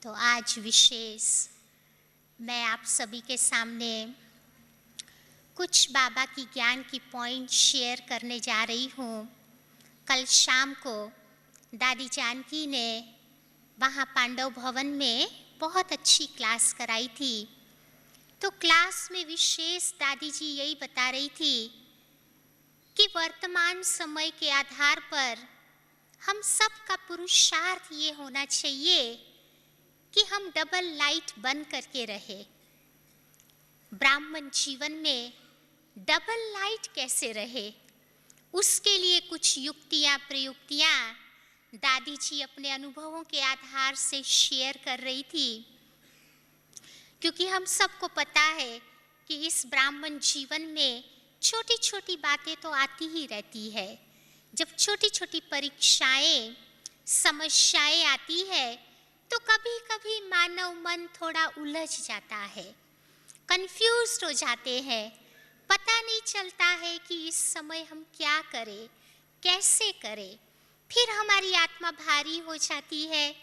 तो आज विशेष मैं आप सभी के सामने कुछ बाबा की ज्ञान की पॉइंट शेयर करने जा रही हूँ। कल शाम को दादी जानकी ने वहाँ पांडव भवन में बहुत अच्छी क्लास कराई थी। तो क्लास में विशेष दादी जी यही बता रही थी कि वर्तमान समय के आधार पर हम सब का पुरुषार्थ ये होना चाहिए कि हम डबल लाइट बन करके रहे। ब्राह्मण जीवन में डबल लाइट कैसे रहे, उसके लिए कुछ युक्तियाँ प्रयुक्तियाँ दादी जी अपने अनुभवों के आधार से शेयर कर रही थी। क्योंकि हम सबको पता है कि इस ब्राह्मण जीवन में छोटी छोटी बातें तो आती ही रहती है। जब छोटी छोटी परीक्षाएं समस्याएं आती है तो कभी कभी मानव मन थोड़ा उलझ जाता है, कंफ्यूज्ड हो जाते हैं। पता नहीं चलता है कि इस समय हम क्या करें, कैसे करें। फिर हमारी आत्मा भारी हो जाती है,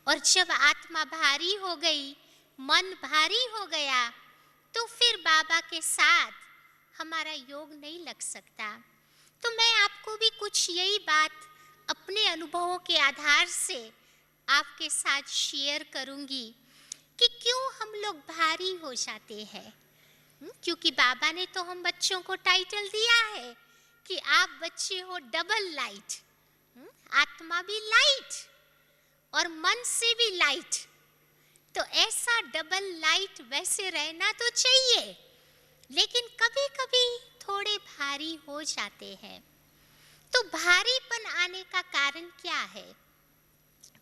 और जब आत्मा भारी हो गई, मन भारी हो गया, तो फिर बाबा के साथ हमारा योग नहीं लग सकता। तो मैं आपको भी कुछ यही बात अपने अनुभवों के आधार से आपके साथ शेयर करूंगी कि क्यों हम लोग भारी हो जाते हैं। क्योंकि बाबा ने तो हम बच्चों को टाइटल दिया है कि आप बच्चे हो डबल लाइट, आत्मा भी लाइट और मन से भी लाइट। तो ऐसा डबल लाइट वैसे रहना तो चाहिए, लेकिन कभी कभी थोड़े भारी हो जाते हैं। तो भारीपन आने का कारण क्या है?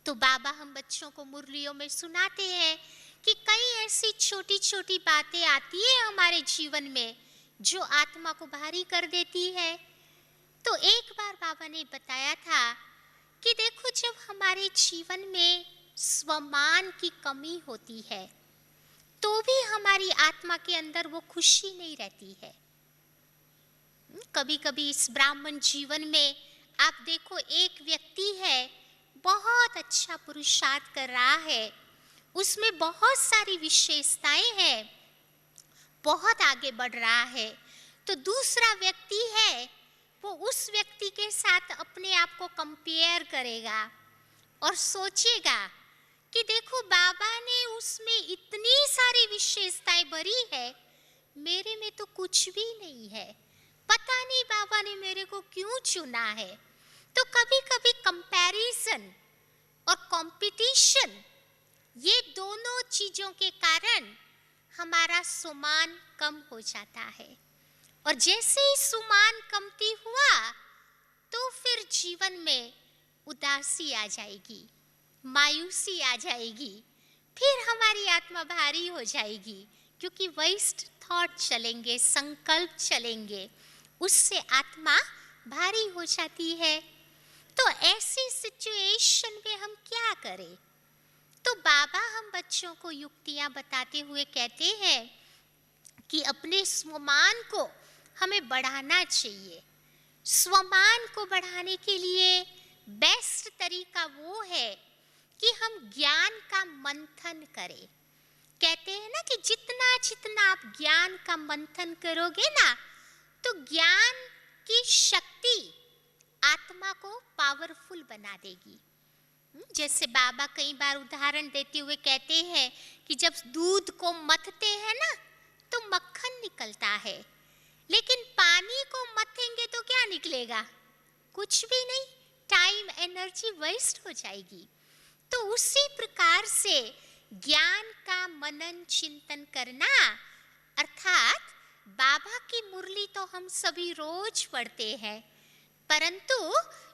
तो बाबा हम बच्चों को मुरलियों में सुनाते हैं कि कई ऐसी छोटी छोटी बातें आती है हमारे जीवन में जो आत्मा को भारी कर देती है। तो एक बार बाबा ने बताया था कि देखो, जब हमारे जीवन में स्वमान की कमी होती है तो भी हमारी आत्मा के अंदर वो खुशी नहीं रहती है। कभी कभी इस ब्राह्मण जीवन में आप देखो, एक व्यक्ति है, बहुत अच्छा पुरुषार्थ कर रहा है, उसमें बहुत सारी विशेषताएं हैं, बहुत आगे बढ़ रहा है। तो दूसरा व्यक्ति है, वो उस व्यक्ति के साथ अपने आप को कंपेयर करेगा और सोचेगा कि देखो, बाबा ने उसमें इतनी सारी विशेषताएं भरी है, मेरे में तो कुछ भी नहीं है। पता नहीं बाबा ने मेरे को क्यों चुना है। तो कभी कभी कंपैरिजन और कंपटीशन, ये दोनों चीजों के कारण हमारा सुमान कम हो जाता है। और जैसे ही सुमान कमती हुआ तो फिर जीवन में उदासी आ जाएगी, मायूसी आ जाएगी, फिर हमारी आत्मा भारी हो जाएगी। क्योंकि वेस्ट थॉट चलेंगे, संकल्प चलेंगे, उससे आत्मा भारी हो जाती है। तो ऐसी सिचुएशन में हम क्या करें? तो बाबा हम बच्चों को युक्तियां बताते हुए कहते हैं कि अपने स्वमान को हमें बढ़ाना चाहिए। स्वमान को बढ़ाने के लिए बेस्ट तरीका वो है कि हम ज्ञान का मंथन करें। कहते हैं ना कि जितना जितना आप ज्ञान का मंथन करोगे ना, तो ज्ञान की शक्ति आत्मा को पावरफुल बना देगी। जैसे बाबा कई बार उदाहरण देते हुए कहते हैं कि जब दूध को मथते हैं ना तो मक्खन निकलता है, लेकिन पानी को मथेंगे तो क्या निकलेगा? कुछ भी नहीं, टाइम एनर्जी वेस्ट हो जाएगी। तो उसी प्रकार से ज्ञान का मनन चिंतन करना, अर्थात बाबा की मुरली तो हम सभी रोज पढ़ते हैं, परंतु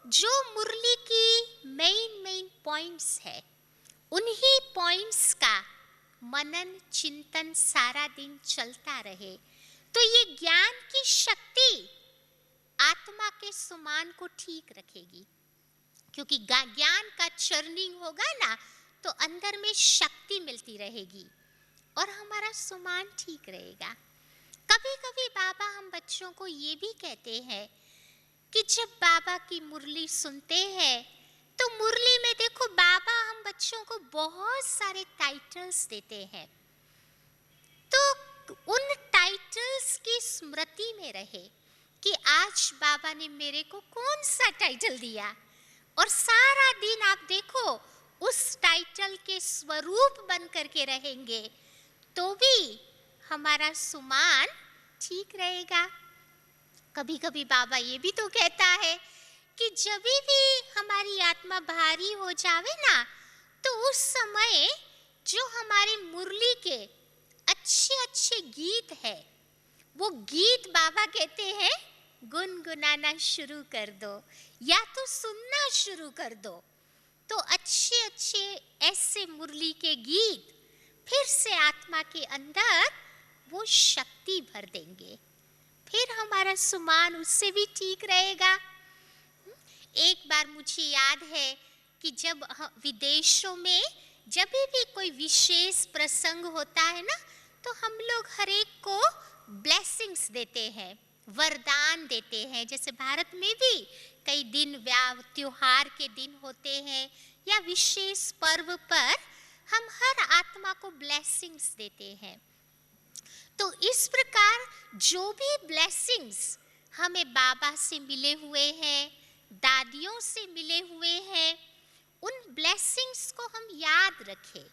जो मुरली की मेन पॉइंट्स है, उन्हीं पॉइंट्स का मनन चिंतन सारा दिन चलता रहे, तो ये ज्ञान की शक्ति आत्मा के सुमान को ठीक रखेगी। क्योंकि ज्ञान का चर्निंग होगा ना, तो अंदर में शक्ति मिलती रहेगी और हमारा सुमान ठीक रहेगा। कभी कभी बाबा हम बच्चों को ये भी कहते हैं कि जब बाबा की मुरली सुनते हैं तो मुरली में देखो बाबा हम बच्चों को बहुत सारे टाइटल्स देते हैं, तो उन टाइटल्स की स्मृति में रहे कि आज बाबा ने मेरे को कौन सा टाइटल दिया, और सारा दिन आप देखो उस टाइटल के स्वरूप बन करके रहेंगे तो भी हमारा सुमान ठीक रहेगा। कभी कभी बाबा ये भी तो कहता है कि जब भी हमारी आत्मा भारी हो जावे ना, तो उस समय जो हमारे मुरली के अच्छे अच्छे गीत है, वो गीत बाबा कहते हैं गुनगुनाना शुरू कर दो या तो सुनना शुरू कर दो। तो अच्छे अच्छे ऐसे मुरली के गीत फिर से आत्मा के अंदर वो शक्ति भर देंगे, फिर हमारा सुमान उससे भी ठीक रहेगा। एक बार मुझे याद है कि जब विदेशों में जब भी कोई विशेष प्रसंग होता है ना, तो हम लोग हर एक को ब्लेसिंग्स देते हैं, वरदान देते हैं। जैसे भारत में भी कई दिन त्योहार के दिन होते हैं या विशेष पर्व पर हम हर आत्मा को ब्लेसिंग्स देते हैं। तो इस प्रकार जो भी ब्लेसिंग्स हमें बाबा से मिले हुए हैं, दादियों से मिले हुए हैं, उन ब्लेसिंग्स को हम याद रखें।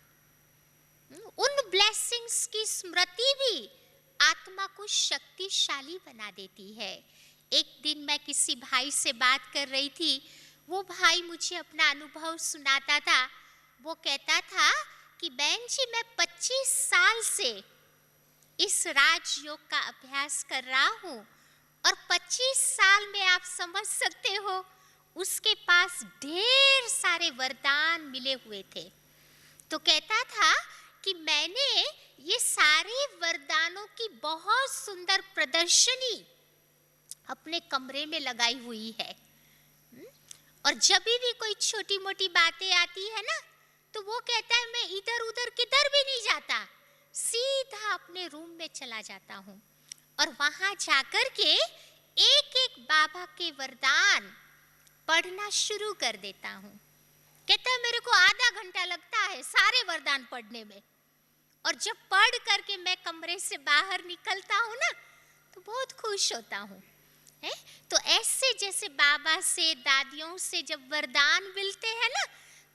उन ब्लेसिंग्स की स्मृति भी आत्मा को शक्तिशाली बना देती है। एक दिन मैं किसी भाई से बात कर रही थी, वो भाई मुझे अपना अनुभव सुनाता था। वो कहता था कि बहन जी मैं 25 साल से इस राजयोग का अभ्यास कर रहा हूँ, और 25 साल में आप समझ सकते हो उसके पास ढेर सारे वरदान मिले हुए थे। तो कहता था कि मैंने ये सारे वरदानों की बहुत सुंदर प्रदर्शनी अपने कमरे में लगाई हुई है, और जब भी कोई छोटी मोटी बातें आती है ना, तो वो कहता है मैं इधर उधर किधर भी नहीं जाता, सीधा अपने रूम में चला जाता हूँ और वहां जाकर के एक एक बाबा के वरदान पढ़ना शुरू कर देता हूँ। कहता है मेरे को आधा घंटा लगता है सारे वरदान पढ़ने में, और जब पढ़ करके मैं कमरे से बाहर निकलता हूँ ना, तो बहुत खुश होता हूँ। तो ऐसे जैसे बाबा से दादियों से जब वरदान मिलते हैं ना,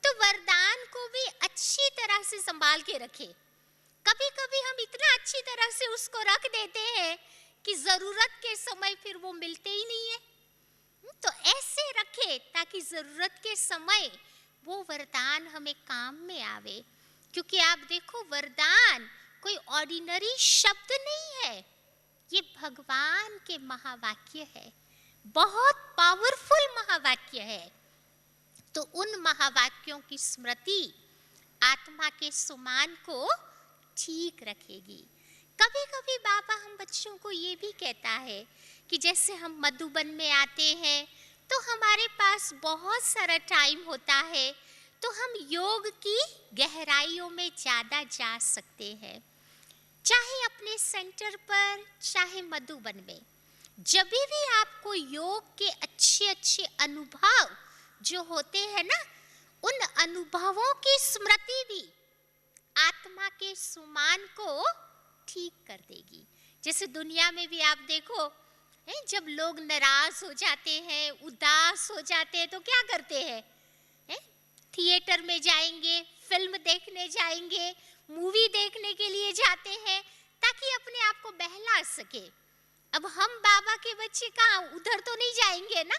तो वरदान को भी अच्छी तरह से संभाल के रखे। कभी कभी हम इतना अच्छी तरह से उसको रख देते हैं कि जरूरत के समय फिर वो मिलते ही नहीं है। तो ऐसे रखे ताकि जरूरत के समय वो वरदान हमें काम में आवे। क्योंकि आप देखो वरदान कोई ऑर्डिनरी शब्द नहीं है, ये भगवान के महावाक्य है, बहुत पावरफुल महावाक्य है। तो उन महावाक्यों की स्मृति आत्मा के सुमान को ठीक रखेगी। कभी कभी बाबा हम बच्चों को ये भी कहता है कि जैसे हम मधुबन में आते हैं तो हमारे पास बहुत सारा टाइम होता है, तो हम योग की गहराइयों में ज़्यादा जा सकते हैं, चाहे अपने सेंटर पर चाहे मधुबन में। जब भी आपको योग के अच्छे अच्छे अनुभव जो होते हैं ना, उन अनुभवों की स्मृति भी आत्मा के सुमान को ठीक कर देगी। जैसे दुनिया में भी आप देखो जब लोग नाराज हो जाते हैं, उदास हो जाते हैं, तो क्या करते हैं? थिएटर में जाएंगे, फिल्म देखने जाएंगे, मूवी देखने के लिए जाते हैं ताकि अपने आप को बहला सके। अब हम बाबा के बच्चे कहाँ उधर तो नहीं जाएंगे ना,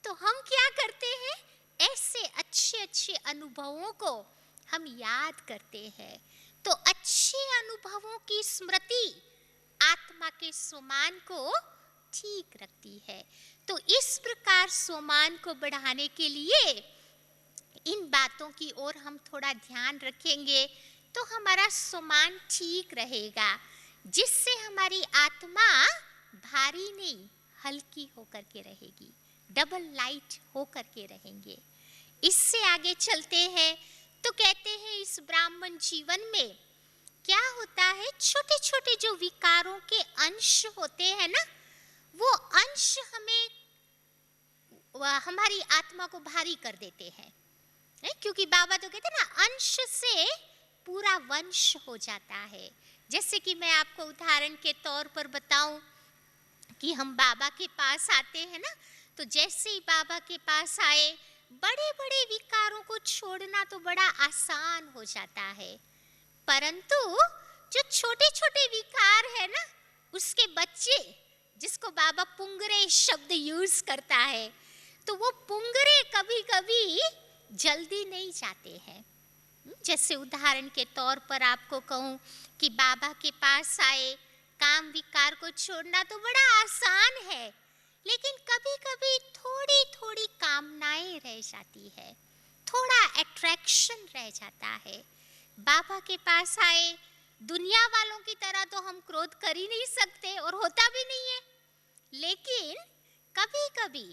तो हम क्या करते हैं? ऐसे अच्छे अच्छे अनुभवों को हम याद करते हैं। तो अच्छे अनुभवों की स्मृति आत्मा के सोमान को ठीक रखती है। तो इस प्रकार सोमान को बढ़ाने के लिए इन बातों की ओर हम थोड़ा ध्यान रखेंगे तो हमारा सोमान ठीक रहेगा, जिससे हमारी आत्मा भारी नहीं हल्की होकर के रहेगी, डबल लाइट होकर के रहेंगे। इससे आगे चलते हैं तो कहते हैं इस ब्राह्मण जीवन में क्या होता है, छोटे छोटे जो विकारों के अंश होते हैं ना, वो अंश हमें वह हमारी आत्मा को भारी कर देते हैं। क्योंकि बाबा तो कहते हैं ना, अंश से पूरा वंश हो जाता है। जैसे कि मैं आपको उदाहरण के तौर पर बताऊं कि हम बाबा के पास आते हैं ना, तो जैसे ही बाबा के पास आए, बड़े बड़े विकारों को छोड़ना तो बड़ा आसान हो जाता है, परंतु जो छोटे छोटे विकार है ना, उसके बच्चे, जिसको बाबा पुंगरे शब्द यूज करता है, तो वो पुंगरे कभी कभी जल्दी नहीं जाते हैं। जैसे उदाहरण के तौर पर आपको कहूँ कि बाबा के पास आए, काम विकार को छोड़ना तो बड़ा आसान है, लेकिन कभी कभी थोड़ी थोड़ी कामनाएं रह जाती है, थोड़ा अट्रैक्शन रह जाता है। बाबा के पास आए, दुनिया वालों की तरह तो हम क्रोध कर ही नहीं सकते और होता भी नहीं है, लेकिन कभी कभी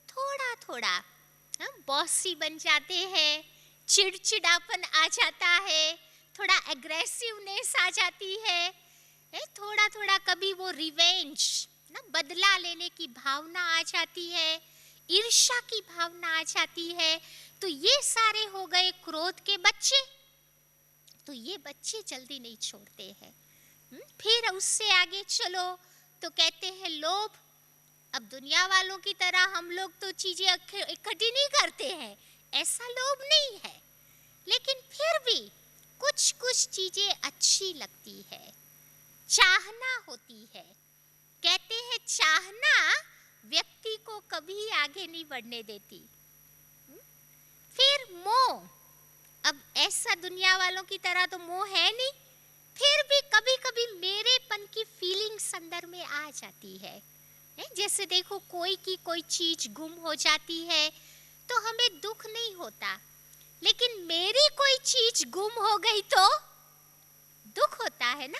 थोड़ा थोड़ा हम बॉसी बन जाते हैं, चिड़चिड़ापन आ जाता है, थोड़ा एग्रेसिवनेस आ जाती है, थोड़ा थोड़ा कभी वो रिवेंज ना, बदला लेने की भावना आ जाती है, ईर्ष्या की भावना आ जाती है। तो ये सारे हो गए क्रोध के बच्चे। तो ये बच्चे जल्दी नहीं छोड़ते हैं। फिर उससे आगे चलो तो कहते हैं लोभ। अब दुनिया वालों की तरह हम लोग तो चीजें इकट्ठी नहीं करते हैं, ऐसा लोभ नहीं है, लेकिन फिर भी कुछ कुछ चीजें अच्छी लगती है, चाहना होती है। कहते हैं चाहना व्यक्ति को कभी आगे नहीं बढ़ने देती। फिर मोह, अब ऐसा दुनिया वालों की तरह तो मोह है नहीं, फिर भी कभी कभी मेरेपन की फीलिंग्स अंदर में आ जाती है। जैसे देखो, कोई की कोई चीज गुम हो जाती है तो हमें दुख नहीं होता, लेकिन मेरी कोई चीज गुम हो गई तो दुख होता है ना,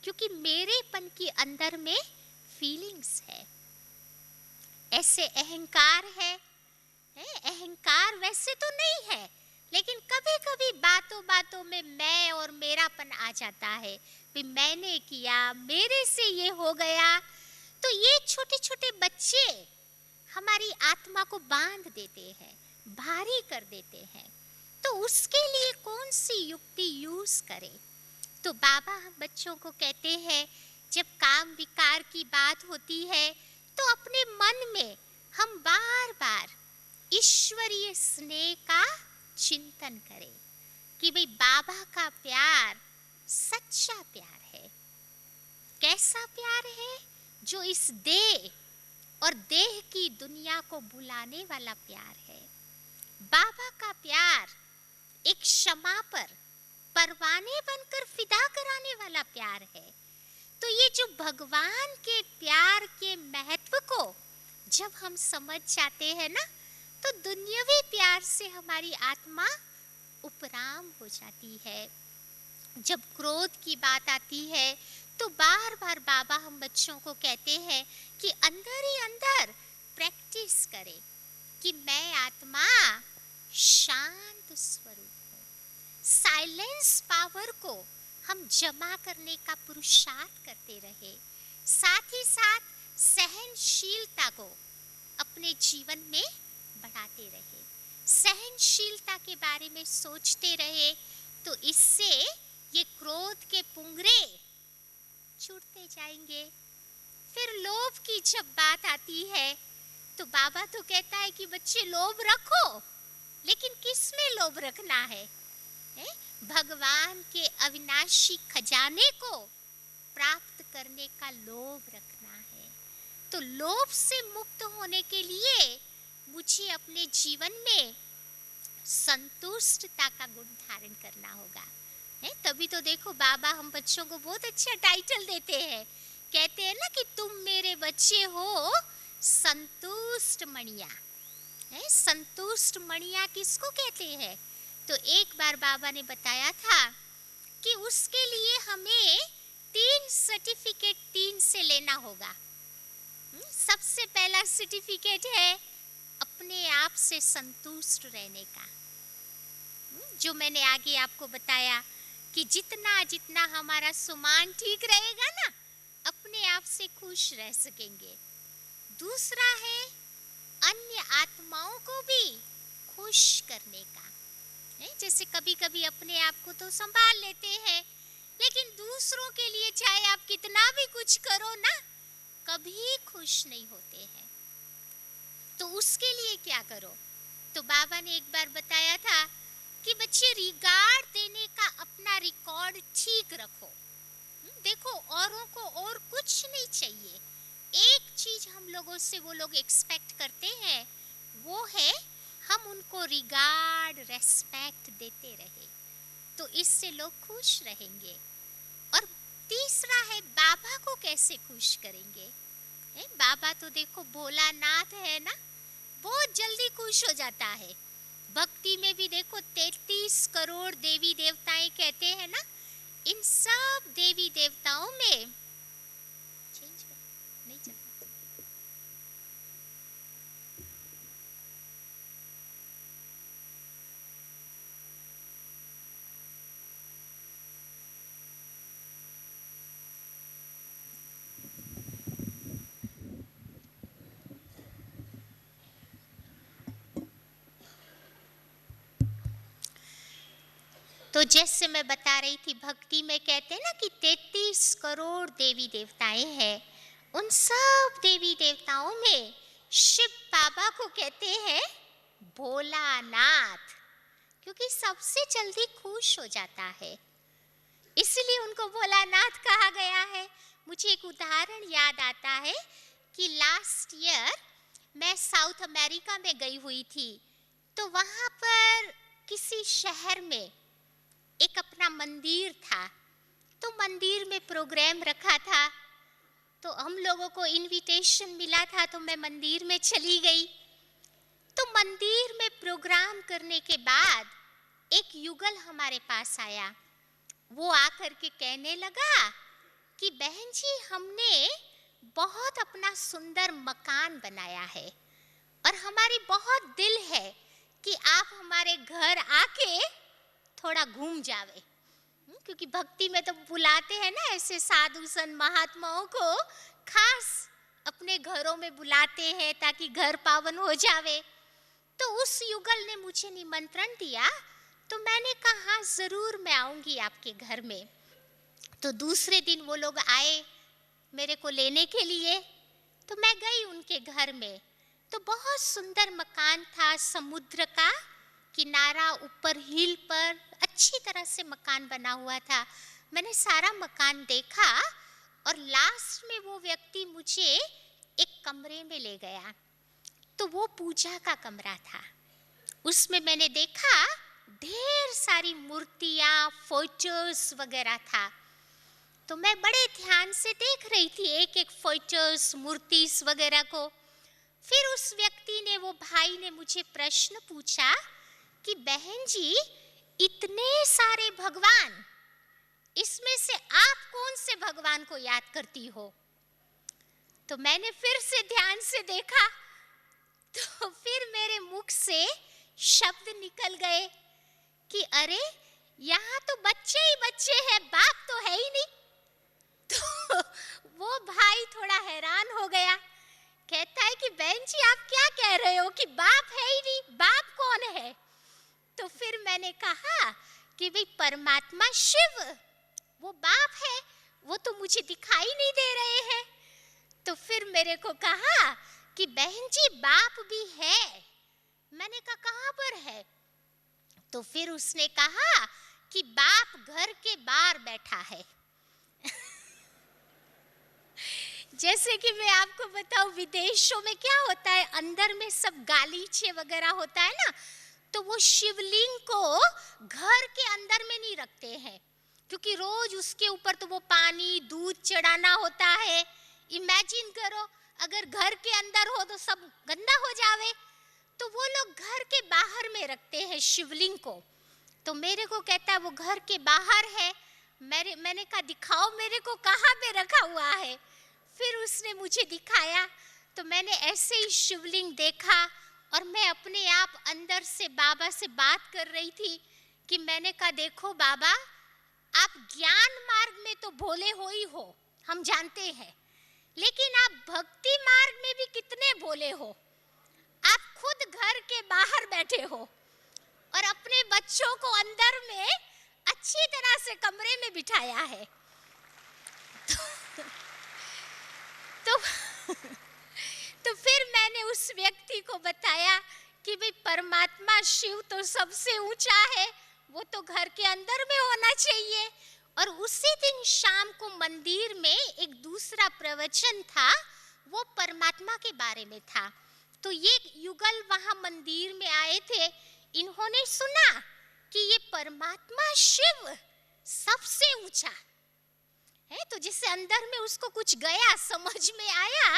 क्योंकि मेरेपन के अंदर में फीलिंग्स है। ऐसे अहंकार है, अहंकार वैसे तो नहीं है, लेकिन कभी कभी बातों बातों में मैं और मेरापन आ जाता है, भी मैंने किया, मेरे से ये हो गया। तो ये छोटे छोटे बच्चे हमारी आत्मा को बांध देते हैं, भारी कर देते हैं। तो उसके लिए कौन सी युक्ति यूज करें? तो बाबा हम बच्चों को कहते हैं, जब काम विकार की बात होती है तो अपने मन में हम बार बार ईश्वरीय स्नेह का चिंतन करें कि भाई बाबा का प्यार सच्चा प्यार है। कैसा प्यार है? जो इस देह और देह की दुनिया को बुलाने वाला प्यार है। बाबा का प्यार एक क्षमा पर परवाने बनकर फिदा कराने वाला प्यार है। तो ये जो भगवान के प्यार के महत्व को जब हम समझ जाते हैं ना, तो दुनियावी प्यार से हमारी आत्मा उपराम हो जाती है। जब क्रोध की बात आती है तो बार बार बाबा हम बच्चों को कहते हैं कि अंदर ही अंदर प्रैक्टिस करें कि मैं आत्मा शांत स्वरूप हूँ। साइलेंस पावर को हम जमा करने का पुरुषार्थ करते रहे, साथ ही साथ सहनशीलता को अपने जीवन में बढ़ाते रहे, सहनशीलता के बारे में सोचते रहे। तो इससे ये क्रोध के पुंगरे छूटते जाएंगे। फिर लोभ की जब बात आती है तो बाबा तो कहता है कि बच्चे लोभ रखो, लेकिन किस में लोभ रखना है? भगवान के अविनाशी खजाने को प्राप्त करने का लोभ रखना है। तो लोभ से मुक्त होने के लिए मुझे अपने जीवन में संतुष्टता का गुण धारण करना होगा। तभी तो देखो बाबा हम बच्चों को बहुत अच्छा टाइटल देते हैं, कहते हैं ना कि तुम मेरे बच्चे हो संतुष्ट मणिया। संतुष्ट मणिया किसको कहते हैं? तो एक बार बाबा ने बताया था कि उसके लिए हमें 3 सर्टिफिकेट 3 से लेना होगा। सबसे पहला सर्टिफिकेट है अपने आप से संतुष्ट रहने का, जो मैंने आगे आपको बताया कि जितना जितना हमारा सुमान ठीक रहेगा ना, अपने आप से खुश रह सकेंगे। दूसरा है अन्य आत्माओं को भी खुश करने का। जैसे कभी कभी अपने आप को तो संभाल लेते हैं, लेकिन दूसरों के लिए चाहे आप कितना भी कुछ करो ना, कभी खुश नहीं होते हैं। तो उसके लिए क्या करो? तो बाबा ने एक बार बताया था कि बच्चे, रिगार्ड देने का अपना रिकॉर्ड ठीक रखो। देखो, औरों को और कुछ नहीं चाहिए। एक चीज हम लोगों से वो लोग एक्सपेक्ट करते हैं, वो है हम उनको रिगार्ड, रेस्पेक्ट देते रहे, तो इससे लोग खुश रहेंगे। और तीसरा है, बाबा को कैसे खुश करेंगे? बाबा तो देखो भोलानाथ है ना, बहुत जल्दी खुश हो जाता है। भक्ति में भी देखो 33 करोड़ देवी देवताएं कहते हैं ना, इन सब देवी देवताओं में नहीं चलता। तो जैसे मैं बता रही थी, भक्ति में कहते हैं ना कि 33 करोड़ देवी देवताएं हैं। उन सब देवी देवताओं में शिव बाबा को कहते हैं भोलानाथ, क्योंकि सबसे जल्दी खुश हो जाता है, इसलिए उनको भोलानाथ कहा गया है। मुझे एक उदाहरण याद आता है कि लास्ट ईयर मैं साउथ अमेरिका में गई हुई थी। तो वहाँ पर किसी शहर में एक अपना मंदिर था, तो मंदिर में प्रोग्राम रखा था, तो हम लोगों को इनविटेशन मिला था, तो मैं मंदिर में चली गई। तो मंदिर में प्रोग्राम करने के बाद एक युगल हमारे पास आया। वो आकर के कहने लगा कि बहन जी, हमने बहुत अपना सुंदर मकान बनाया है और हमारी बहुत दिल है कि आप हमारे घर आके थोड़ा घूम जावे। क्योंकि भक्ति में तो बुलाते हैं ना ऐसे साधु संत महात्माओं को, खास अपने घरों में बुलाते हैं ताकि घर पावन हो जावे। तो उस युगल ने मुझे निमंत्रण दिया, तो मैंने कहा हाँ जरूर मैं आऊंगी आपके घर में। तो दूसरे दिन वो लोग आए मेरे को लेने के लिए, तो मैं गई उनके घर में। तो बहुत सुंदर मकान था, समुद्र का किनारा, ऊपर हिल पर अच्छी तरह से मकान बना हुआ था। मैंने सारा मकान देखा और लास्ट में वो व्यक्ति मुझे एक कमरे में ले गया। तो वो पूजा का कमरा था। उसमें मैंने देखा ढेर सारी मूर्तियां, फोटोज वगैरह था। तो मैं बड़े ध्यान से देख रही थी एक एक फोटोज, मूर्तिस वगैरह को। फिर उस व्यक्ति ने, वो भाई ने मुझे प्रश्न पूछा कि बहन जी, इतने सारे भगवान, इसमें से आप कौन से भगवान को याद करती हो? तो मैंने फिर से ध्यान से देखा, तो फिर मेरे मुख से शब्द निकल गए कि अरे यहाँ तो बच्चे ही बच्चे हैं, बाप तो है ही नहीं। तो वो भाई थोड़ा हैरान हो गया, कहता है कि बहन जी आप क्या कह रहे हो कि बाप है ही नहीं, बाप कौन है? तो फिर मैंने कहा कि भाई परमात्मा शिव, वो बाप है, वो तो मुझे दिखाई नहीं दे रहे हैं। तो फिर मेरे को कहा कि बहन जी बाप भी है। मैंने कहा कहाँ पर है? तो फिर उसने कहा कि बाप घर के बाहर बैठा है। जैसे कि मैं आपको बताऊं, विदेशों में क्या होता है, अंदर में सब गालीचे वगैरह होता है ना, तो वो शिवलिंग को घर के अंदर में नहीं रखते हैं, क्योंकि रोज उसके ऊपर तो वो पानी दूध चढ़ाना होता है। इमेजिन करो अगर घर के अंदर हो तो सब गंदा हो जावे, तो वो लोग घर के बाहर में रखते हैं शिवलिंग को। तो मेरे को कहता है वो घर के बाहर है। मैंने कहा दिखाओ मेरे को कहाँ पे रखा हुआ है। फिर उसने मुझे दिखाया, तो मैंने ऐसे ही शिवलिंग देखा और मैं अपने आप अंदर से बाबा से बात कर रही थी कि मैंने कहा देखो बाबा, आप ज्ञान मार्ग में तो भोले हो ही हो, हम जानते हैं, लेकिन आप भक्ति मार्ग में भी कितने भोले हो। खुद घर के बाहर बैठे हो और अपने बच्चों को अंदर में अच्छी तरह से कमरे में बिठाया है। तो तो फिर मैंने उस व्यक्ति को बताया कि भाई परमात्मा शिव तो सबसे ऊंचा है, वो तो घर के अंदर में होना चाहिए। और उसी दिन शाम को मंदिर में एक दूसरा प्रवचन था, वो परमात्मा के बारे में था। तो ये युगल वहां मंदिर में आए थे, इन्होंने सुना कि ये परमात्मा शिव सबसे ऊंचा है। तो जिससे अंदर में उसको कुछ गया, समझ में आया,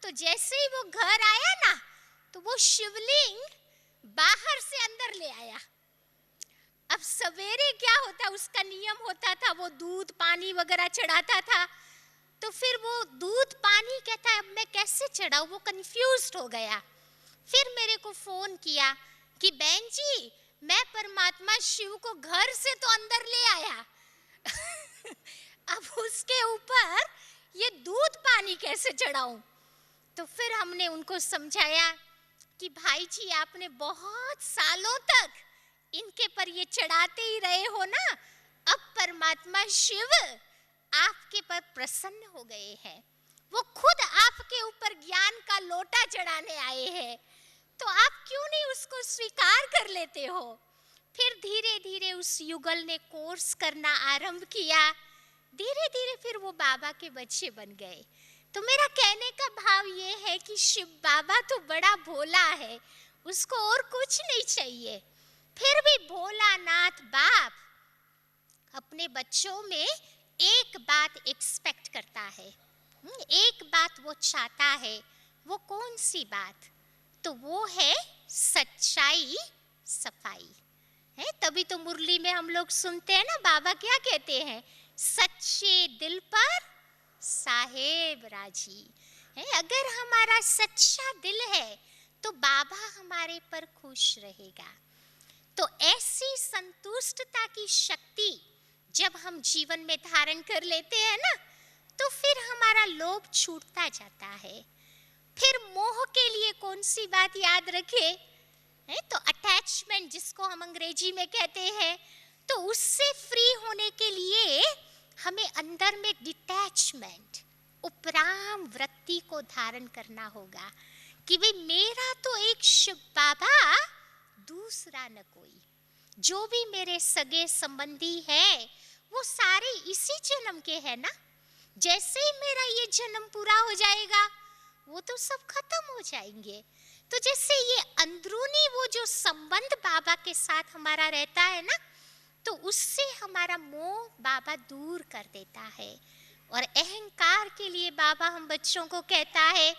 तो जैसे ही वो घर आया ना, तो वो शिवलिंग बाहर से अंदर ले आया। अब सवेरे क्या होता, उसका नियम होता था, वो दूध पानी वगैरह चढ़ाता था। तो फिर वो दूध पानी कहता है अब मैं कैसे चढ़ाऊं, वो कंफ्यूज्ड हो गया। फिर मेरे को फोन किया कि बहन जी मैं परमात्मा शिव को घर से तो अंदर ले आया अब उसके ऊपर ये दूध पानी कैसे चढ़ाऊं। तो फिर हमने उनको समझाया कि भाई जी आपने बहुत सालों तक इनके पर ये चढ़ाते ही रहे हो ना, अब परमात्मा शिव आपके पर प्रसन्न हो गए हैं, वो खुद आपके ऊपर ज्ञान का लोटा चढ़ाने आए हैं, तो आप क्यों नहीं उसको स्वीकार कर लेते हो। फिर धीरे धीरे उस युगल ने कोर्स करना आरंभ किया, धीरे धीरे फिर वो बाबा के बच्चे बन गए। तो मेरा कहने का भाव ये है कि शिव बाबा तो बड़ा भोला है, उसको और कुछ नहीं चाहिए, फिर भी भोलानाथ बाप अपने बच्चों में एक बात एक्सपेक्ट करता है, एक बात वो चाहता है। वो कौन सी बात? तो वो है सच्चाई, सफाई है। तभी तो मुरली में हम लोग सुनते हैं ना, बाबा क्या कहते हैं, सच्चे दिल पर साहेब राजी है। अगर हमारा सच्चा दिल है तो बाबा हमारे पर खुश रहेगा। तो ऐसी संतुष्टता की शक्ति जब हम जीवन में धारण कर लेते हैं ना, तो फिर हमारा लोभ छूटता जाता है। फिर मोह के लिए कौन सी बात याद रखे है, तो अटैचमेंट जिसको हम अंग्रेजी में कहते हैं, तो उससे फ्री होने के लिए हमें अंदर में डिटैचमेंट, उपराम वृत्ति को धारण करना होगा कि भाई मेरा तो एक शिव बाबा, दूसरा न कोई। जो भी मेरे सगे संबंधी है वो सारे इसी जन्म के हैं ना। जैसे ही मेरा ये जन्म पूरा हो जाएगा वो तो सब खत्म हो जाएंगे। तो जैसे ये अंदरूनी वो जो संबंध बाबा के साथ हमारा रहता है ना, तो उससे हमारा मोह बाबा दूर कर देता है। और अहंकार के लिए बाबा हम बच्चों को कहता है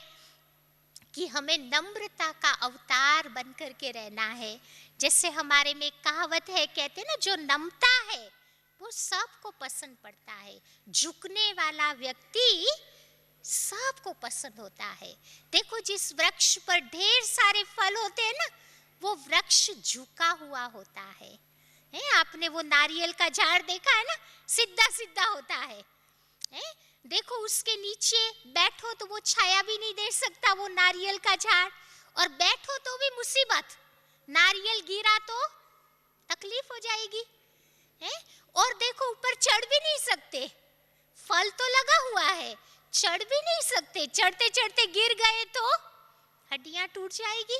कि हमें नम्रता का अवतार बन करके रहना है। जैसे हमारे में कहावत है, कहते हैं ना, जो नमता है वो सबको पसंद पड़ता है, झुकने वाला व्यक्ति सबको पसंद होता है। देखो जिस वृक्ष पर ढेर सारे फल होते हैं ना, वो वृक्ष झुका हुआ होता है। आपने वो नारियल का झाड़ देखा है ना, सीधा सीधा होता है। देखो उसके नीचे बैठो तो वो छाया भी नहीं दे सकता, वो नारियल का झाड़, और बैठो तो भी मुसीबत, नारियल गिरा तो तकलीफ हो जाएगी। और देखो ऊपर चढ़ भी नहीं सकते, फल तो लगा हुआ है, चढ़ भी नहीं सकते, चढ़ते चढ़ते गिर गए तो हड्डियां टूट जाएगी।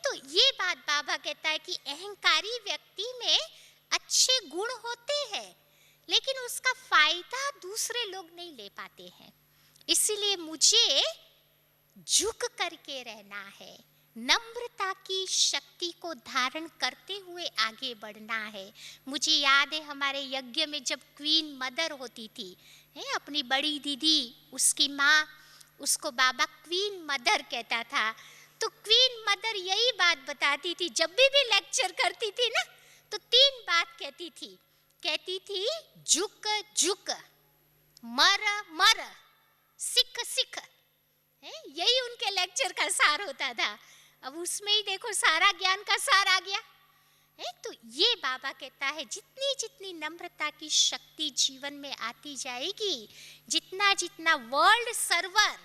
तो ये बात बाबा कहता है कि अहंकारी व्यक्ति में अच्छे गुण होते हैं, लेकिन उसका फायदा दूसरे लोग नहीं ले पाते हैं। इसीलिए मुझे झुक करके रहना है, नम्रता की शक्ति को धारण करते हुए आगे बढ़ना है। मुझे याद है हमारे यज्ञ में जब क्वीन मदर होती थी, अपनी बड़ी दीदी, उसकी माँ, उसको बाबा क्वीन मदर कहता था। तो क्वीन मदर यही बात बताती थी, जब भी लेक्चर करती थी ना, तो 3 बात कहती थी, झुक झुक, मर मर, सिख सिख। यही उनके लेक्चर का सार होता था। अब उसमें ही देखो सारा ज्ञान का सार आ गया। तो ये बाबा कहता है जितनी जितनी नम्रता की शक्ति जीवन में आती जाएगी, जितना जितना वर्ल्ड सर्वर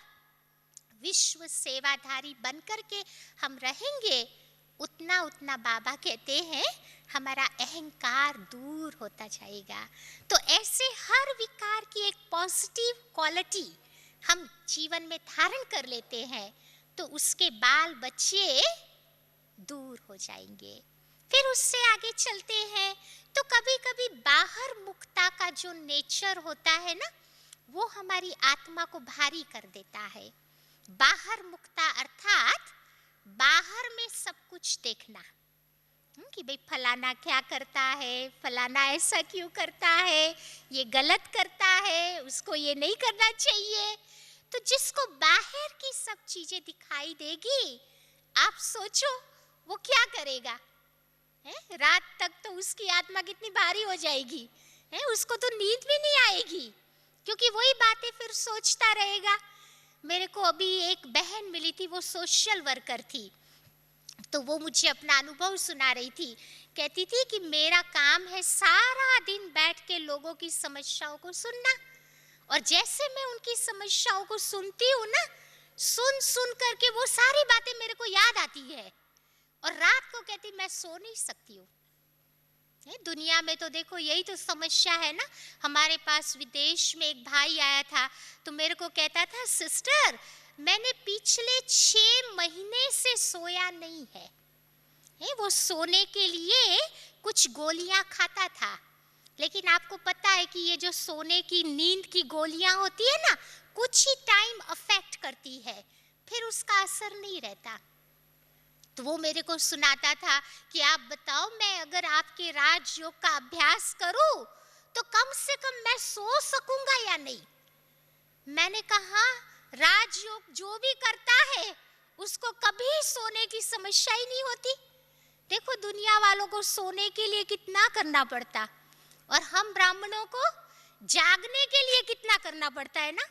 विश्व सेवाधारी बनकर के हम रहेंगे, उतना उतना बाबा कहते हैं हमारा अहंकार दूर होता जाएगा। तो ऐसे हर विकार की एक पॉजिटिव क्वालिटी हम जीवन में धारण कर लेते हैं तो उसके बाल बच्चे दूर हो जाएंगे। फिर उससे आगे चलते हैं तो कभी कभी बाहर मुक्ता का जो नेचर होता है ना, वो हमारी आत्मा को भारी कर देता है। बाहर मुक्ता अर्थात बाहर में सब कुछ देखना कि भाई फलाना क्या करता है, फलाना ऐसा क्यों करता है, ये गलत करता है, उसको ये नहीं करना चाहिए। तो जिसको बाहर की सब चीजें दिखाई देगी, आप सोचो वो क्या करेगा है? रात तक तो उसकी आत्मा कितनी भारी हो जाएगी है? उसको तो नींद भी नहीं आएगी, क्योंकि वही बातें फिर सोचता रहेगा। मेरे को अभी एक बहन मिली थी, वो सोशल वर्कर थी, तो वो मुझे अपना अनुभव सुना रही थी। कहती थी कि मेरा काम है सारा दिन बैठ के लोगों की समस्याओं को सुनना, और जैसे मैं उनकी समस्याओं को सुनती हूँ ना, सुन सुन करके वो सारी बातें मेरे को याद आती है, और रात को कहती मैं सो नहीं सकती हूँ। दुनिया में तो देखो यही तो समस्या है ना। हमारे पास विदेश में एक भाई आया था, तो मेरे को कहता था सिस्टर मैंने पिछले 6 महीने से सोया नहीं है। वो सोने के लिए कुछ गोलियां खाता था, लेकिन आपको पता है कि ये जो सोने की नींद की गोलियां होती है ना, कुछ ही टाइम अफेक्ट करती है, फिर उसका असर नहीं रहता। तो वो मेरे को सुनाता था कि आप बताओ मैं अगर आपके राजयोग का अभ्यास करूं तो कम से कम मैं सो सकूंगा या नहीं। मैंने कहा राजयोग जो भी करता है उसको कभी सोने की समस्या ही नहीं होती। देखो दुनिया वालों को सोने के लिए कितना करना पड़ता, और हम ब्राह्मणों को जागने के लिए कितना करना पड़ता है ना।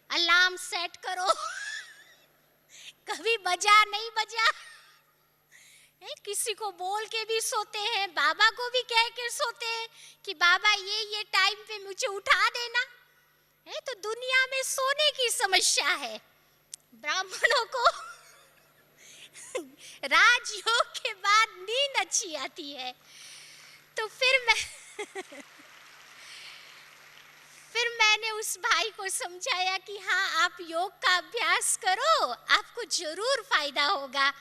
अलार्म सेट करो कभी बजा नहीं बजा, किसी को बोल के भी सोते हैं, बाबा को भी कह के सोते हैं कि बाबा ये टाइम पे मुझे उठा देना है। तो दुनिया में सोने की समस्या है। ब्राह्मणों को राजयोग के बाद नींद अच्छी आती है। तो फिर मैंने उस भाई को समझाया कि हाँ आप योग का अभ्यास करो, आपको जरूर फायदा होगा।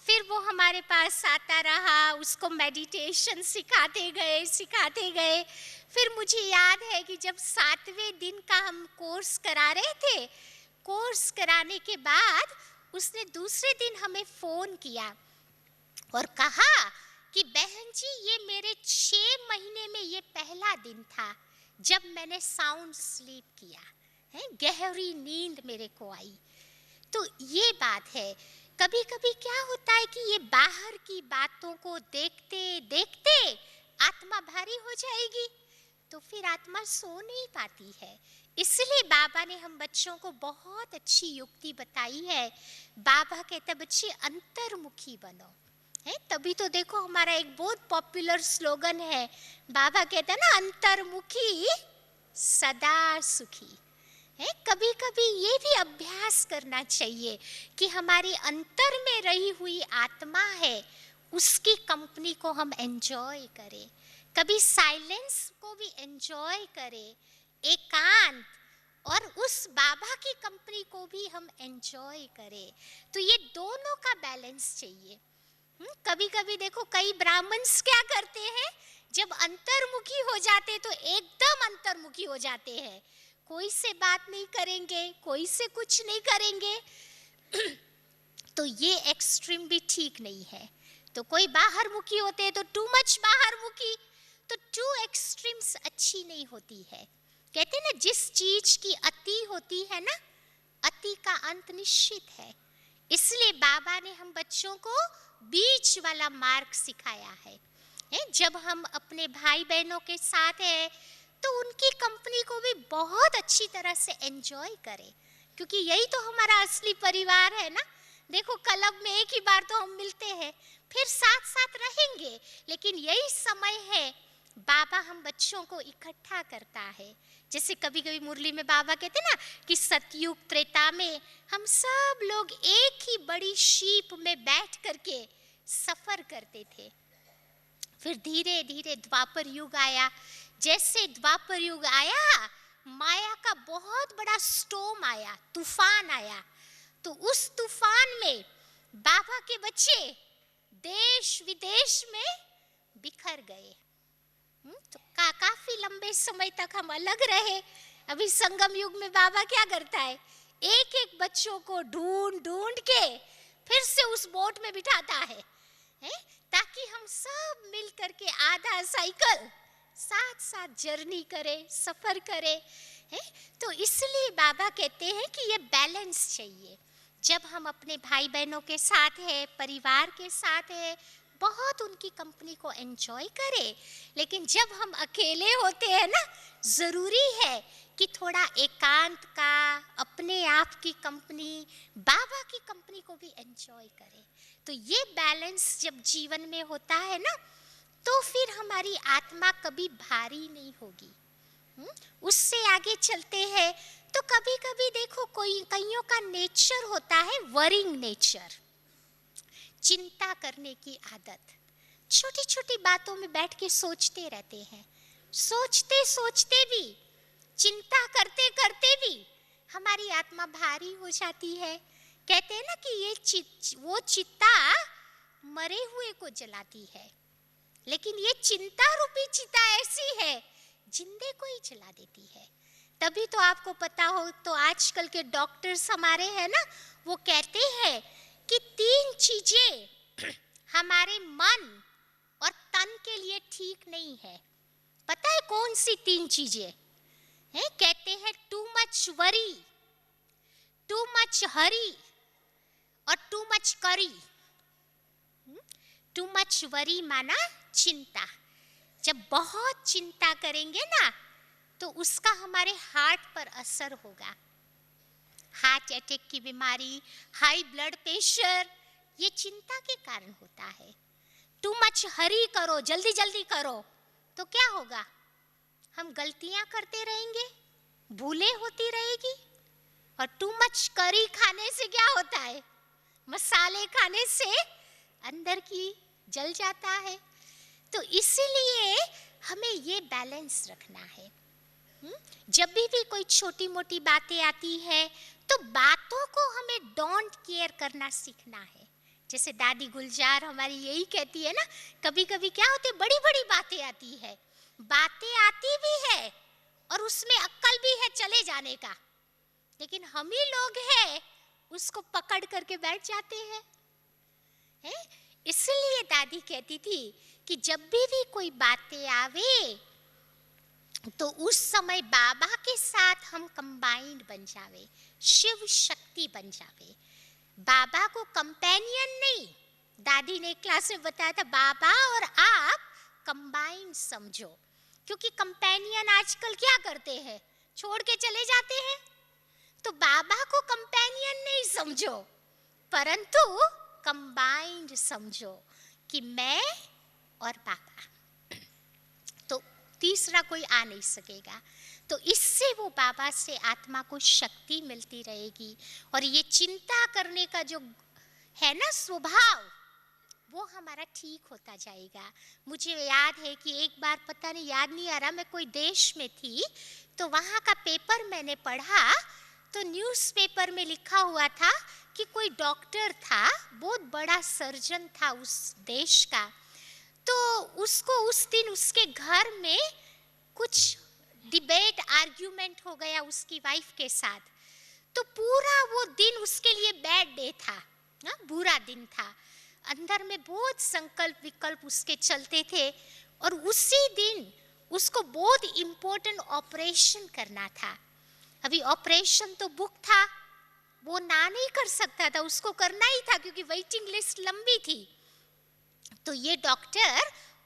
फिर वो हमारे पास आता रहा, उसको मेडिटेशन सिखाते गए। फिर मुझे याद है कि जब 7वें दिन का हम कोर्स करा रहे थे, कोर्स कराने के बाद उसने दूसरे दिन हमें फोन किया और कहा कि बहन जी ये मेरे 6 महीने में ये पहला दिन था जब मैंने साउंड स्लीप किया है, गहरी नींद मेरे को आई। तो ये बात है, कभी कभी क्या होता है कि ये बाहर की बातों को देखते देखते आत्मा भारी हो जाएगी, तो फिर आत्मा सो नहीं पाती है। इसलिए बाबा ने हम बच्चों को बहुत अच्छी युक्ति बताई है। बाबा कहते बच्चे अंतर्मुखी बनो है। तभी तो देखो हमारा एक बहुत पॉपुलर स्लोगन है, बाबा कहते हैं ना अंतर्मुखी सदा सुखी है। कभी कभी ये भी अभ्यास करना चाहिए कि हमारी अंतर में रही हुई आत्मा है उसकी कंपनी को हम एंजॉय करें, कभी साइलेंस को भी एंजॉय करें, एकांत, और उस बाबा की कंपनी को भी हम एंजॉय करें। तो ये दोनों का बैलेंस चाहिए। कभी कभी देखो कई ब्राह्मण्स क्या करते हैं, जब अंतर्मुखी हो जाते तो एकदम अंतर्मुखी हो जाते हैं, कोई से बात नहीं करेंगे, कोई से कुछ नहीं करेंगे। तो ये एक्सट्रीम भी ठीक नहीं है। तो कोई बाहर मुखी होते हैं तो टू मच बाहर मुखी, तो टू एक्सट्रीम्स अच्छी नहीं होती है। कहते हैं ना जिस चीज की अति होती है ना, अति का अंत निश्चित है। इसलिए बाबा ने हम बच्चों को बीच वाला मार्ग सिखाया है। जब हम अपने भाई बहनों के साथ हैं तो उनकी कंपनी को भी बहुत अच्छी तरह से एंजॉय करें, क्योंकि यही तो हमारा असली परिवार है ना। देखो क्लब में एक ही बार तो हम मिलते हैं, फिर साथ साथ रहेंगे, लेकिन यही समय है बाबा हम बच्चों को इकट्ठा करता है। जैसे कभी कभी मुरली में बाबा कहते ना कि सतयुग त्रेता में हम सब लोग एक ही बड़ी शीप में बैठ करके सफर करते थे। फिर धीरे धीरे द्वापर युग आया। जैसे द्वापर युग आया, माया का बहुत बड़ा स्टॉर्म आया, तूफान आया। तो उस तूफान में बाबा के बच्चे देश विदेश में बिखर गए। तो काफी लंबे समय तक हम अलग रहे। अभी संगम युग में बाबा क्या करता है, एक एक बच्चों को ढूंढ ढूंढ के फिर से उस बोट में बिठाता है, ताकि हम सब मिल करके आधा साइकिल साथ साथ जर्नी करें, सफर करें। तो इसलिए बाबा कहते हैं कि ये बैलेंस चाहिए। जब हम अपने भाई बहनों के साथ है, परिवार के साथ है, बहुत उनकी कंपनी को एंजॉय करें, लेकिन जब हम अकेले होते हैं ना, ज़रूरी है कि थोड़ा एकांत का, अपने आप की कंपनी, बाबा की कंपनी को भी एंजॉय करें। तो ये बैलेंस जब जीवन में होता है ना, तो फिर हमारी आत्मा कभी भारी नहीं होगी। उससे आगे चलते हैं तो कभी कभी देखो कईयों का नेचर होता है वरिंग नेचर, चिंता करने की आदत। छोटी छोटी बातों में बैठ के सोचते रहते हैं, सोचते सोचते भी, चिंता करते करते भी हमारी आत्मा भारी हो जाती है। कहते हैं ना कि वो चिता मरे हुए को जलाती है, लेकिन ये चिंता रूपी चिता ऐसी है, जिंदे को ही जला देती है। तभी तो आपको पता हो तो आजकल के डॉक्टर्स हमारे हैं ना, वो कहते हैं कि 3 चीजें हमारे मन और तन के लिए ठीक नहीं है। पता है कौन सी 3 चीजें हैं? कहते हैं too much worry, too much hurry और too much curry. Too much worry माना चिंता। जब बहुत चिंता करेंगे ना, तो उसका हमारे हार्ट पर असर होगा। हार्ट अटैक की बीमारी, हाई ब्लड प्रेशर, ये चिंता के कारण होता है। टू मच हरी करो, जल्दी जल्दी करो, तो क्या होगा? हम गलतियां करते रहेंगे, भूलें होती रहेगी। और टू मच करी खाने से क्या होता है? मसाले खाने से अंदर की जल जाता है। तो इसीलिए हमें ये बैलेंस रखना है। जब भी कोई छोटी मोटी बातें आती है, तो बातों को हमें डोंट केयर करना सीखना है। जैसे दादी गुलजार हमारी यही कहती है ना, कभी कभी क्या होते, बड़ी बड़ी बातें आती है, बातें आती भी है और उसमें अक्ल भी है चले जाने का, लेकिन हम ही लोग हैं उसको पकड़ करके बैठ जाते हैं। इसलिए दादी कहती थी कि जब भी कोई बातें आवे, तो उस समय बाबा के साथ हम कंबाइंड बन जावे, शिव शक्ति बन जावे। बाबा को कंपेनियन नहीं, दादी ने क्लास में बताया था, बाबा और आप कंबाइंड समझो, क्योंकि कंपेनियन आजकल क्या करते हैं, छोड़ के चले जाते हैं। तो बाबा को कंपेनियन नहीं समझो, परंतु कंबाइंड समझो कि मैं और बाबा, तो तीसरा कोई आ नहीं सकेगा। तो इससे वो बाबा से आत्मा को शक्ति मिलती रहेगी। और ये चिंता करने का जो है ना स्वभाव, वो हमारा ठीक होता जाएगा। मुझे याद है कि एक बार, पता नहीं, याद नहीं आ रहा, मैं कोई देश में थी, तो वहाँ का पेपर मैंने पढ़ा, तो न्यूज़पेपर में लिखा हुआ था कि कोई डॉक्टर था, बहुत बड़ा सर्जन था उस देश का, तो उसको उस दिन उसके घर में कुछ डिबेट, आर्ग्यूमेंट हो गया उसकी वाइफ के साथ। तो पूरा वो दिन उसके लिए बैड डे था ना, बुरा दिन था। अंदर में बहुत संकल्प विकल्प उसके चलते थे, और उसी दिन उसको बहुत इम्पोर्टेंट ऑपरेशन करना था। अभी ऑपरेशन तो बुक था, वो ना नहीं कर सकता था, उसको करना ही था क्योंकि वेटिंग लिस्ट लंबी थी। तो ये डॉक्टर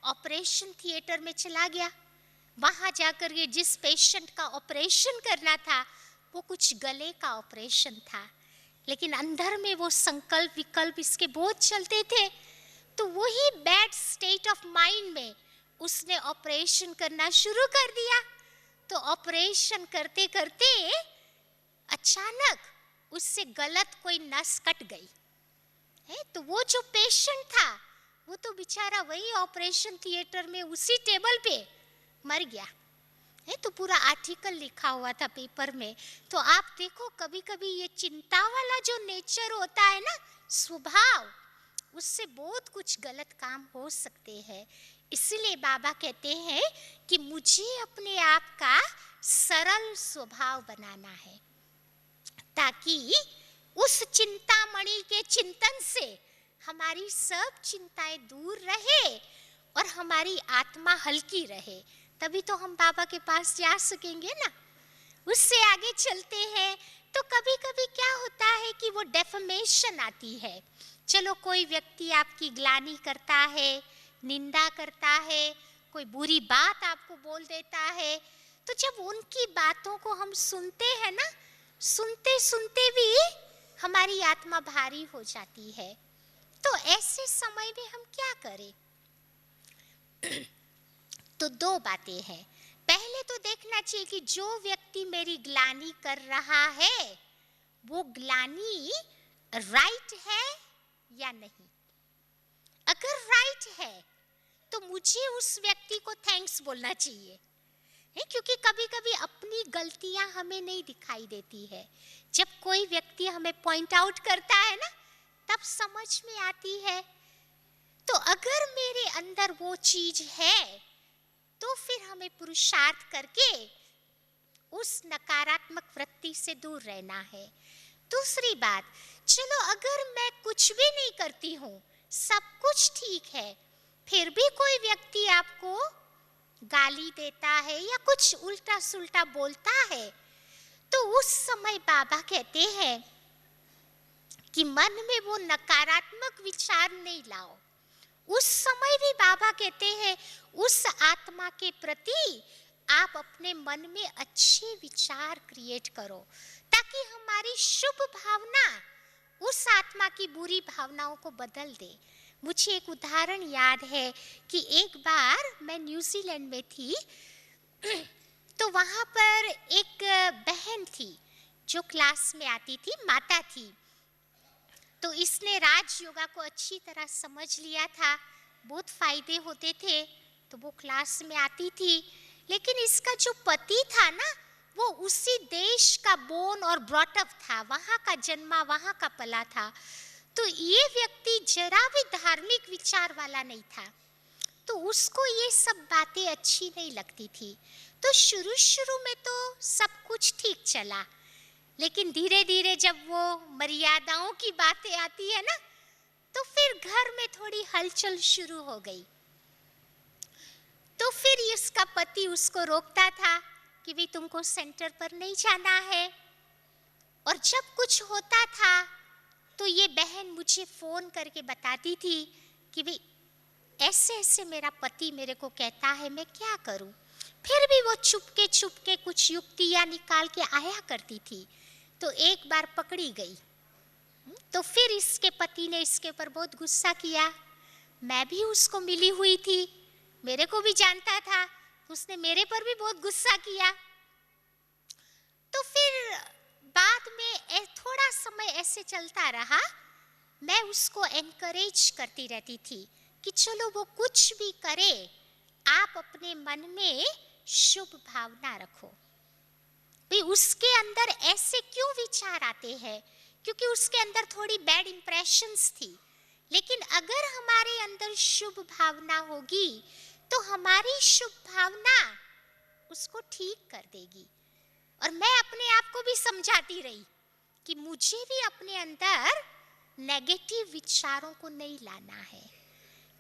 ऑपरेशन थिएटर में चला गया। वहां जाकर के जिस पेशेंट का ऑपरेशन करना था, वो कुछ गले का ऑपरेशन था, लेकिन अंदर में वो संकल्प विकल्प इसके बहुत चलते थे। तो वही बैड स्टेट ऑफ माइंड में उसने ऑपरेशन करना शुरू कर दिया। तो ऑपरेशन करते करते अचानक उससे गलत कोई नस कट गई है। तो वो जो पेशेंट था वो तो बेचारा वही ऑपरेशन थिएटर में उसी टेबल पे मर गया है। तो पूरा आर्टिकल लिखा हुआ था पेपर में। तो आप देखो कभी कभी ये चिंता वाला जो नेचर होता है ना, स्वभाव, उससे बहुत कुछ गलत काम हो सकते हैं। इसलिए बाबा कहते हैं कि मुझे अपने आप का सरल स्वभाव बनाना है, ताकि उस चिंतामणि के चिंतन से हमारी सब चिंताएं दूर रहे और हमारी आत्मा हल्की रहे। तभी तो हम बाबा के पास जा सकेंगे ना। उससे आगे चलते हैं तो कभी कभी क्या होता है कि वो डेफमेशन आती है। चलो कोई व्यक्ति आपकी ग्लानि करता है, निंदा करता है, कोई बुरी बात आपको बोल देता है, तो जब उनकी बातों को हम सुनते हैं ना, सुनते सुनते भी हमारी आत्मा भारी हो जाती है। तो ऐसे समय में हम क्या करें? तो दो बातें हैं। पहले तो देखना चाहिए कि जो व्यक्ति मेरी ग्लानि कर रहा है वो ग्लानि राइट है या नहीं। अगर राइट है तो मुझे उस व्यक्ति को थैंक्स बोलना चाहिए है, क्योंकि कभी कभी अपनी गलतियां हमें नहीं दिखाई देती है। जब कोई व्यक्ति हमें पॉइंट आउट करता है ना, तब समझ में आती है। तो अगर मेरे अंदर वो चीज है तो फिर हमें पुरुषार्थ करके उस नकारात्मक वृत्ति से दूर रहना है। दूसरी बात, चलो अगर मैं कुछ भी नहीं करती हूँ, सब कुछ ठीक है, फिर भी कोई व्यक्ति आपको गाली देता है या कुछ उल्टा सुल्टा बोलता है, तो उस समय बाबा कहते हैं कि मन में वो नकारात्मक विचार नहीं लाओ। उस समय भी बाबा कहते हैं उस आत्मा के प्रति आप अपने मन में अच्छे विचार क्रिएट करो, ताकि हमारी शुभ भावना उस आत्मा की बुरी भावनाओं को बदल दे। मुझे एक उदाहरण याद है कि एक बार मैं न्यूजीलैंड में थी, तो वहाँ पर एक बहन थी जो क्लास में आती थी, माता थी। तो इसने राज योगा को अच्छी तरह समझ लिया था, बहुत फायदे होते थे, तो वो क्लास में आती थी। लेकिन इसका जो पति था ना, वो उसी देश का बोर्न और ब्रॉट अप था, वहाँ का जन्मा, वहाँ का पला था। तो ये व्यक्ति जरा भी धार्मिक विचार वाला नहीं था, तो उसको ये सब बातें अच्छी नहीं लगती थी। तो शुरू शुरू में तो सब कुछ ठीक चला, लेकिन धीरे धीरे जब वो मर्यादाओं की बातें आती है ना, तो फिर घर में थोड़ी हलचल शुरू हो गई। तो फिर इसका पति उसको रोकता था कि भाई तुमको सेंटर पर नहीं जाना है। और जब कुछ होता था तो ये बहन मुझे फोन करके बताती थी कि भाई ऐसे ऐसे मेरा पति मेरे को कहता है, मैं क्या करूं। फिर भी वो चुपके कुछ युक्तियां निकाल के आया करती थी। तो एक बार पकड़ी गई, तो फिर इसके पति ने इसके ऊपर बहुत गुस्सा किया। मैं भी उसको मिली हुई थी, मेरे को भी जानता था, उसने मेरे पर भी बहुत गुस्सा किया। तो फिर बाद में थोड़ा समय ऐसे चलता रहा। मैं उसको एनकरेज करती रहती थी कि चलो वो कुछ भी करे, आप अपने मन में शुभ भावना रखो। भाई उसके अंदर ऐसे क्यों विचार आते हैं? क्योंकि उसके अंदर थोड़ी बैड इंप्रेशंस थी। लेकिन अगर हमारे अंदर शुभ भावना होगी तो हमारी शुभ भावना उसको ठीक कर देगी। और मैं अपने आप को भी समझाती रही कि मुझे भी अपने अंदर नेगेटिव विचारों को नहीं लाना है।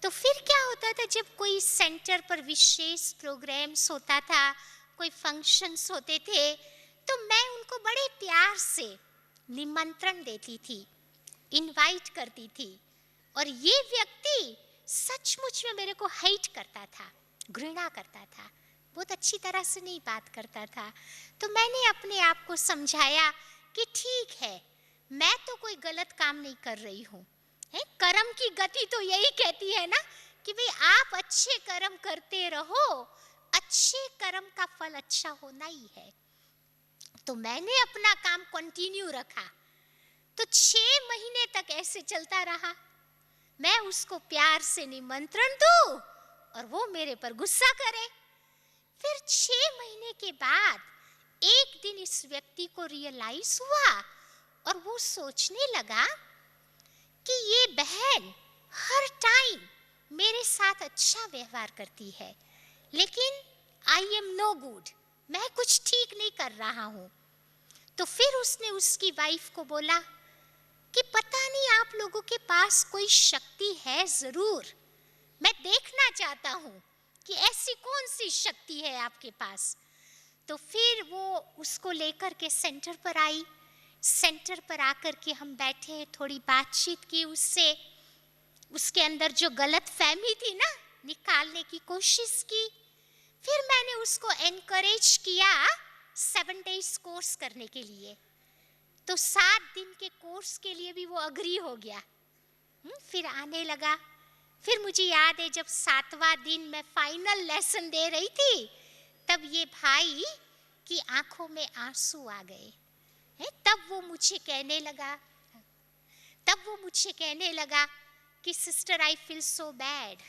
तो फिर क्या होता था, जब कोई सेंटर पर विशेष प्रोग्राम्स होता था, कोई फंक्शंस होते थे, तो मैं उनको बड़े प्यार से निमंत्रण देती थी, इनवाइट करती थी। और ये व्यक्ति सचमुच में मेरे को हेट करता था, घृणा करता था, बहुत अच्छी तरह से नहीं बात करता था। तो मैंने अपने आप को समझाया कि ठीक है, मैं तो कोई गलत काम नहीं कर रही हूँ। कर्म की गति तो यही कहती है ना कि भाई आप अच्छे कर्म करते रहो, अच्छे कर्म का फल अच्छा होना ही है। तो मैंने अपना काम कंटिन्यू रखा। तो 6 महीने तक ऐसे चलता रहा। मैं उसको प्यार से निमंत्रण दूं और वो मेरे पर गुस्सा करे। फिर 6 महीने के बाद एक दिन इस व्यक्ति को रियलाइज हुआ और वो सोचने लगा कि ये बहन हर टाइम मेरे साथ अच्छा व्यवहार करती है, लेकिन आई एम नो गुड, मैं कुछ ठीक नहीं कर रहा हूँ। तो फिर उसने उसकी वाइफ को बोला कि पता नहीं आप लोगों के पास कोई शक्ति है जरूर, मैं देखना चाहता हूँ कि ऐसी कौन सी शक्ति है आपके पास। तो फिर वो उसको लेकर के सेंटर पर आई। सेंटर पर आकर के हम बैठे, थोड़ी बातचीत की उससे, उसके अंदर जो गलत फहमी थी ना निकालने की कोशिश की। फिर मैंने उसको एनकरेज किया 7 डेज कोर्स करने के लिए। तो 7 दिन के कोर्स के लिए भी वो अग्री हो गया। फिर आने लगा। फिर मुझे याद है जब 7वां दिन मैं फाइनल लेसन दे रही थी, तब ये भाई की आंखों में आंसू आ गए। तब वो मुझे कहने लगा कि sister I feel so bad,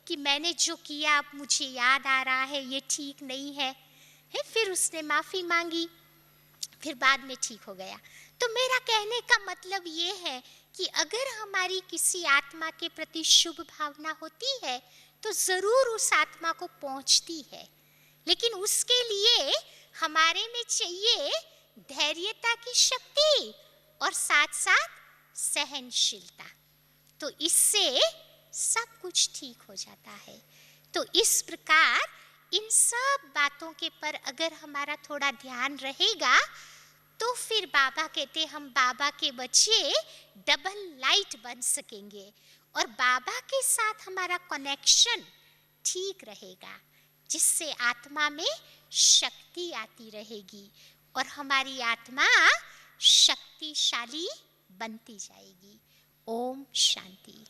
कि मैंने जो किया अब मुझे याद आ रहा है ये ठीक नहीं है। फिर उसने माफ़ी मांगी, फिर बाद में ठीक हो गया। तो मेरा कहने का मतलब ये है कि अगर हमारी किसी आत्मा के प्रति शुभ भावना होती है तो ज़रूर उस आत्मा को पहुंचती है, लेकिन उसके लिए हमारे में चाहिए धैर्यता की शक्ति और साथ साथ सहनशीलता। तो इससे सब कुछ ठीक हो जाता है। तो इस प्रकार इन सब बातों के पर अगर हमारा थोड़ा ध्यान रहेगा तो फिर बाबा कहते हम बाबा के बच्चे डबल लाइट बन सकेंगे और बाबा के साथ हमारा कनेक्शन ठीक रहेगा, जिससे आत्मा में शक्ति आती रहेगी और हमारी आत्मा शक्तिशाली बनती जाएगी। ओम शांति।